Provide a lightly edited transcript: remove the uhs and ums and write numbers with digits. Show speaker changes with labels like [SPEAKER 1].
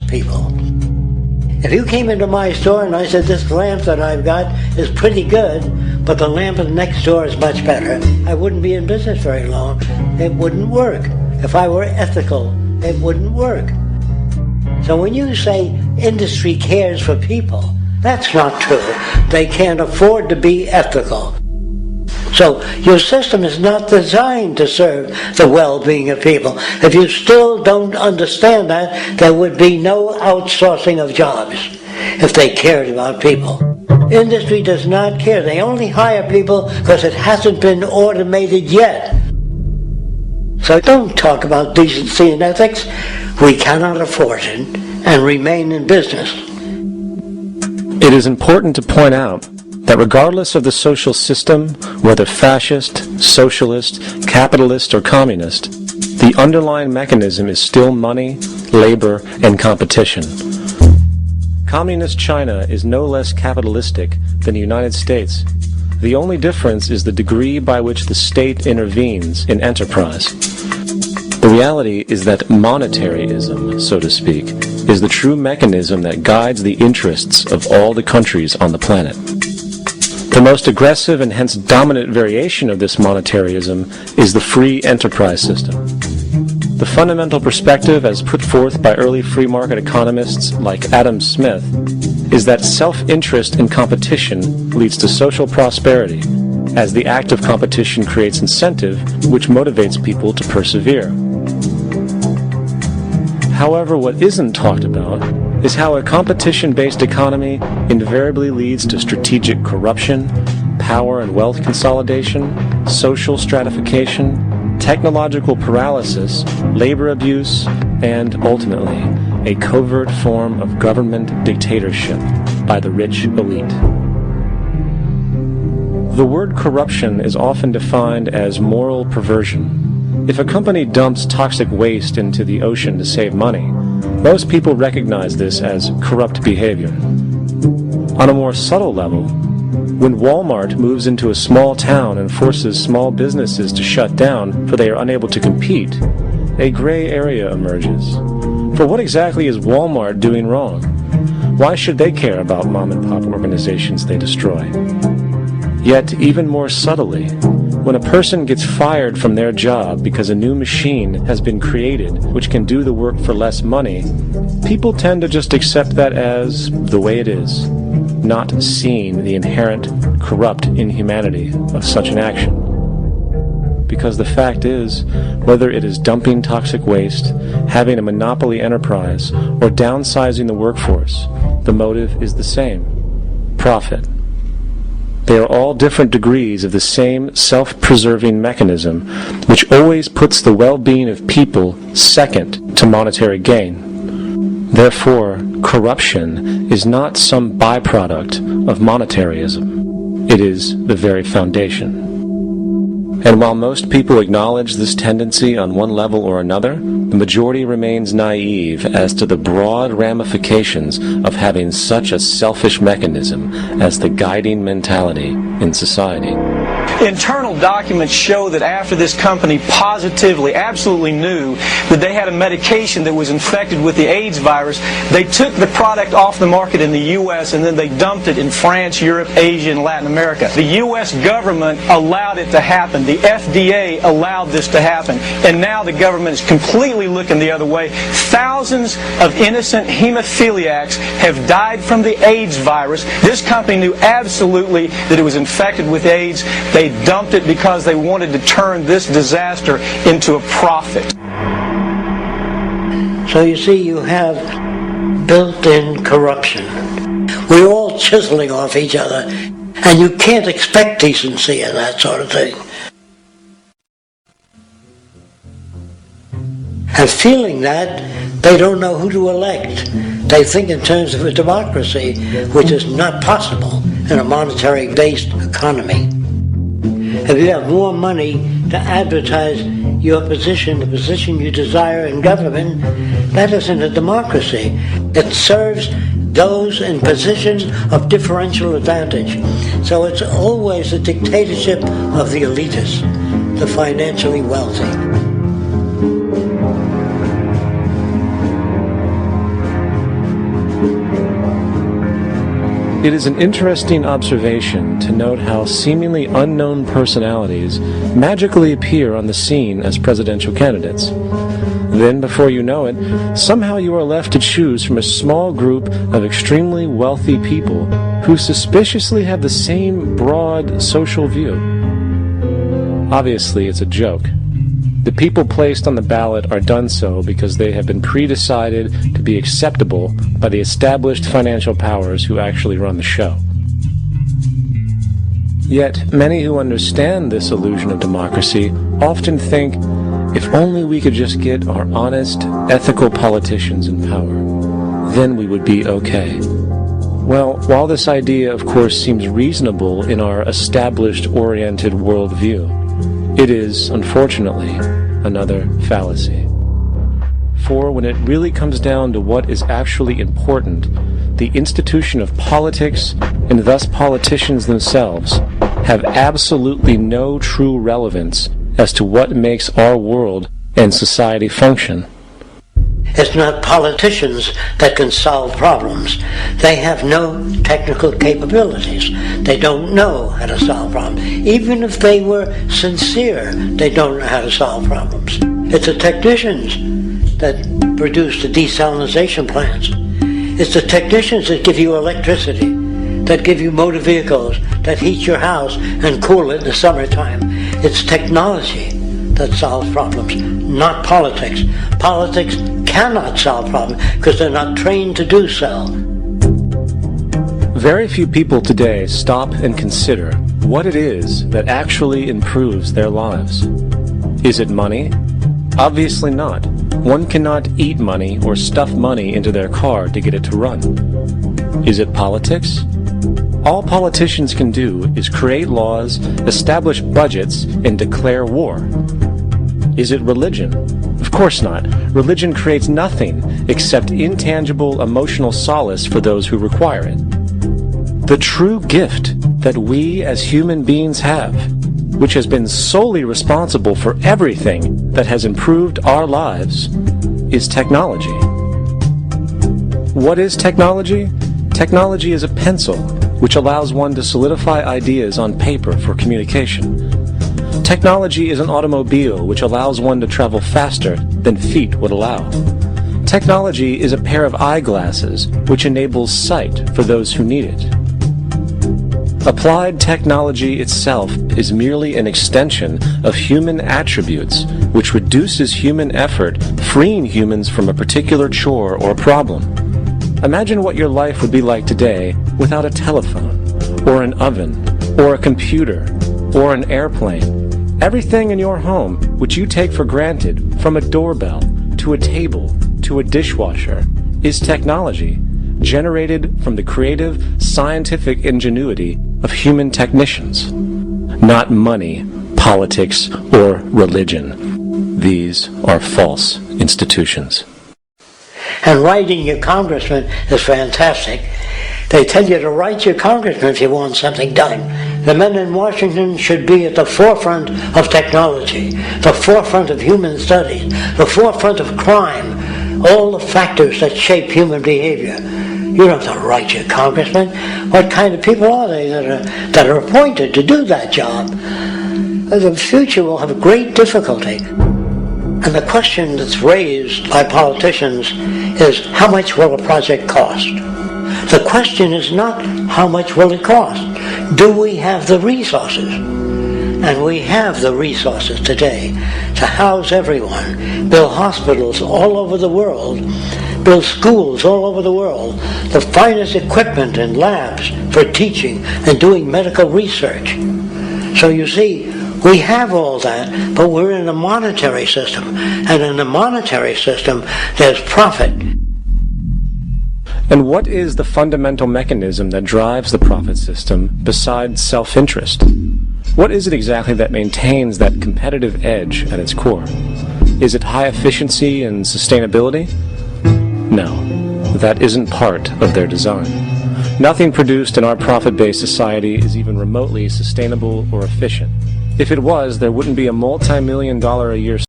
[SPEAKER 1] people. If you came into my store and I said, this lamp that I've got is pretty good, but the lamp next door is much better, I wouldn't be in business very long. It wouldn't work. If I were ethical, it wouldn't work. So when you say industry cares for people, that's not true. They can't afford to be ethical. So your system is not designed to serve the well-being of people. If you still don't understand that, there would be no outsourcing of jobs if they cared about people. Industry does not care. They only hire people because it hasn't been automated yet. So don't talk about decency and ethics. We cannot afford it and remain in business.
[SPEAKER 2] It is important to point out that regardless of the social system, whether fascist, socialist, capitalist, or communist, the underlying mechanism is still money, labor, and competition. Communist China is no less capitalistic than the United States. The only difference is the degree by which the state intervenes in enterprise. The reality is that monetaryism, so to speak, is the true mechanism that guides the interests of all the countries on the planet. The most aggressive and hence dominant variation of this monetaryism is the free enterprise system. The fundamental perspective as put forth by early free market economists like Adam Smith is that self-interest in competition leads to social prosperity, as the act of competition creates incentive which motivates people to persevere. However, what isn't talked about is how a competition-based economy invariably leads to strategic corruption, power and wealth consolidation, social stratification, technological paralysis, labor abuse, and, ultimately, a covert form of government dictatorship by the rich elite. The word corruption is often defined as moral perversion. If a company dumps toxic waste into the ocean to save money, most people recognize this as corrupt behavior. On a more subtle level, when Walmart moves into a small town and forces small businesses to shut down for they are unable to compete, a gray area emerges. For what exactly is Walmart doing wrong? Why should they care about mom-and-pop organizations they destroy? Yet, even more subtly, when a person gets fired from their job because a new machine has been created which can do the work for less money, people tend to just accept that as the way it is, not seeing the inherent corrupt inhumanity of such an action. Because the fact is, whether it is dumping toxic waste, having a monopoly enterprise, or downsizing the workforce, the motive is the same: profit. They are all different degrees of the same self-preserving mechanism, which always puts the well-being of people second to monetary gain. Therefore, corruption is not some byproduct of monetaryism. It is the very foundation. And while most people acknowledge this tendency on one level or another, the majority remains naive as to the broad ramifications of having such a selfish mechanism as the guiding mentality in society.
[SPEAKER 3] Internal documents show that after this company positively, absolutely knew that they had a medication that was infected with the AIDS virus, they took the product off the market in the U.S. and then they dumped it in France, Europe, Asia, and Latin America. The U.S. government allowed it to happen. The FDA allowed this to happen. And now the government is completely looking the other way. Thousands of innocent hemophiliacs have died from the AIDS virus. This company knew absolutely that it was infected with AIDS. They dumped it because they wanted to turn this disaster into a profit.
[SPEAKER 1] So you see, you have built-in corruption. We're all chiseling off each other, and you can't expect decency in that sort of thing. And feeling that, they don't know who to elect. They think in terms of a democracy, which is not possible in a monetary-based economy. If you have more money to advertise your position, the position you desire in government, that isn't a democracy. It serves those in positions of differential advantage. So it's always a dictatorship of the elitists, the financially wealthy.
[SPEAKER 2] It is an interesting observation to note how seemingly unknown personalities magically appear on the scene as presidential candidates. Then, before you know it, somehow you are left to choose from a small group of extremely wealthy people who suspiciously have the same broad social view. Obviously, it's a joke. The people placed on the ballot are done so because they have been pre-decided to be acceptable by the established financial powers who actually run the show. Yet, many who understand this illusion of democracy often think, if only we could just get our honest, ethical politicians in power, then we would be okay. Well, while this idea, of course, seems reasonable in our established-oriented worldview, it is, unfortunately, another fallacy. For when it really comes down to what is actually important, the institution of politics, and thus politicians themselves, have absolutely no true relevance as to what makes our world and society function.
[SPEAKER 1] It's not politicians that can solve problems. They have no technical capabilities. They don't know how to solve problems. Even if they were sincere, they don't know how to solve problems. It's the technicians that produce the desalination plants. It's the technicians that give you electricity, that give you motor vehicles, that heat your house and cool it in the summertime. It's technology that solves problems, not politics. Politics cannot solve problems because they're not trained to do so.
[SPEAKER 2] Very few people today stop and consider what it is that actually improves their lives. Is it money? Obviously not. One cannot eat money or stuff money into their car to get it to run. Is it politics? All politicians can do is create laws, establish budgets, and declare war. Is it religion? Of course not. Religion creates nothing except intangible emotional solace for those who require it. The true gift that we as human beings have, which has been solely responsible for everything that has improved our lives, is technology. What is technology? Technology is a pencil which allows one to solidify ideas on paper for communication. Technology is an automobile which allows one to travel faster than feet would allow. Technology is a pair of eyeglasses which enables sight for those who need it. Applied technology itself is merely an extension of human attributes which reduces human effort, freeing humans from a particular chore or problem. Imagine what your life would be like today without a telephone, or an oven, or a computer, or an airplane. Everything in your home, which you take for granted, from a doorbell, to a table, to a dishwasher, is technology, generated from the creative, scientific ingenuity of human technicians. Not money, politics, or religion. These are false institutions.
[SPEAKER 1] And writing your congressman is fantastic. They tell you to write your congressman if you want something done. The men in Washington should be at the forefront of technology, the forefront of human studies, the forefront of crime, all the factors that shape human behavior. You don't have to write your congressman. What kind of people are they that are appointed to do that job? The future will have great difficulty. And the question that's raised by politicians is, how much will a project cost? The question is not how much will it cost. Do we have the resources? And we have the resources today to house everyone, build hospitals all over the world, build schools all over the world, the finest equipment and labs for teaching and doing medical research. So you see, we have all that, but we're in a monetary system. And in the monetary system, there's profit.
[SPEAKER 2] And what is the fundamental mechanism that drives the profit system besides self-interest? What is it exactly that maintains that competitive edge at its core? Is it high efficiency and sustainability? No, that isn't part of their design. Nothing produced in our profit-based society is even remotely sustainable or efficient. If it was, there wouldn't be a multi-million-dollar-a-year